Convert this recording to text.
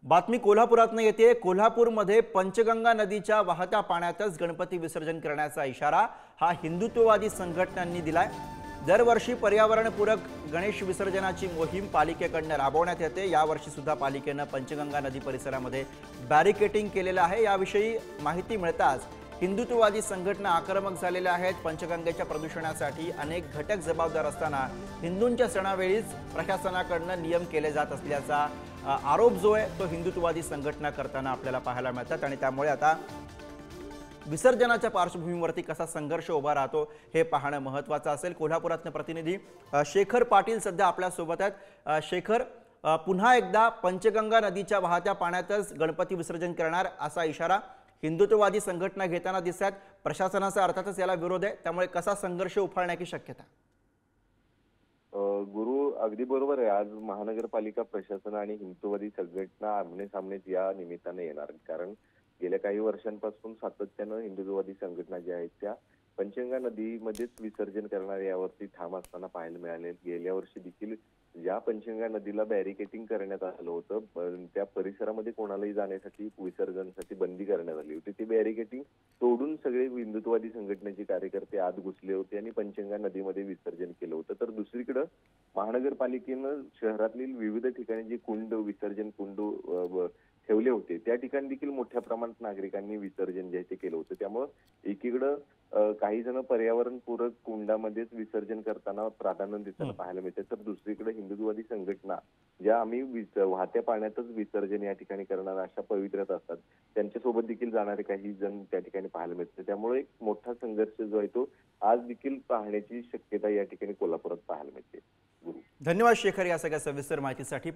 बातमी कोल्हापुरातून येते। कोल्हापूरमध्ये पंचगंगा नदीच्या वाहत्या पाण्यातच गणपती विसर्जन करण्याचा इशारा हा हिंदुत्ववादी संघटनांनी दिलाय। दरवर्षी पर्यावरणपूरक गणेश विसर्जनाची मोहीम पालिकेकडून राबवण्यात येते। यावर्षी सुद्धा पालिकेने पंचगंगा नदी परिसरामध्ये बॅरिकेडिंग केलेलं आहे। याविषयी माहिती मिळताच हिंदुत्ववादी संघटना आक्रमक झालेल्या आहेत। पंचगंगेच्या प्रदूषणासाठी अनेक घटक जबाबदार असताना हिंदूंच्या सणावेळीच प्रशासनाकडून नियम केले जात असल्याचा आरोप जो आहे तो हिंदुत्ववादी संघटना करताना आपल्याला पाहायला मिळतात। आणि त्यामुळे आता विसर्जनाच्या पार्श्वभूमीवरती कसा संघर्ष उभा राहतो हे पाहणं महत्त्वाचं असेल। कोल्हापुरातले प्रतिनिधी शेखर पाटील सध्या आपल्या सोबत आहेत। शेखर, पुन्हा एकदा पंचगंगा नदीच्या वाहत्या पाण्यातच गणपती विसर्जन करणार असा इशारा हिंदुत्ववादी संघटना घेताना दिसतात। प्रशासनाचा अर्थातच याला विरोध आहे, त्यामुळे कसा संघर्ष उफाळण्याची शक्यता? गुरु अगदी बरोबर आहे। आज महानगरपालिका प्रशासन आणि हिंदुत्ववादी संघटना आमने सामने या निमित्ताने येणार, कारण गेल्या काही वर्षांपासून सातत्यानं हिंदुत्ववादी संघटना ज्या आहेत त्या पंचगंगा नदीमध्येच विसर्जन करणार यावरती ठाम असताना पाहायला मिळाले। गेल्या वर्षी देखील ज्या पंचगंगा नदीला बॅरिकेडिंग करण्यात आलं होतं त्या परिसरामध्ये कोणालाही जाण्यासाठी विसर्जनासाठी बंदी करण्यात आली होती। ती बॅरिकेडिंग तोडून सगळे हिंदुत्ववादी संघटनेचे कार्यकर्ते आत घुसले होते आणि पंचगंगा नदीमध्ये विसर्जन केलं होतं। तर दुसरीकडे महानगरपालिकेनं शहरातील विविध ठिकाणी जे कुंड विसर्जन कुंड ठेवले होते त्या ठिकाणी देखील मोठ्या प्रमाणात नागरिकांनी विसर्जन जे ते केलं होतं। त्यामुळे एकीकडे काही जण पर्यावरणपूरक कुंडामध्येच विसर्जन करताना प्राधान्य देताना पाहायला मिळते, तर दुसरीकडे हिंदुत्ववादी संघटना ज्या आम्ही वाहत्या पाण्यातच विसर्जन या ठिकाणी करणार अशा पवित्र्यात असतात त्यांच्यासोबत देखील जाणारे काही जण त्या ठिकाणी पाहायला मिळते। त्यामुळे एक मोठा संघर्ष जो आहे तो आज देखील पाहण्याची शक्यता या ठिकाणी कोल्हापुरात पाहायला मिळते। धन्यवाद शेखर या सगळ्या सविस्तर माहितीसाठी।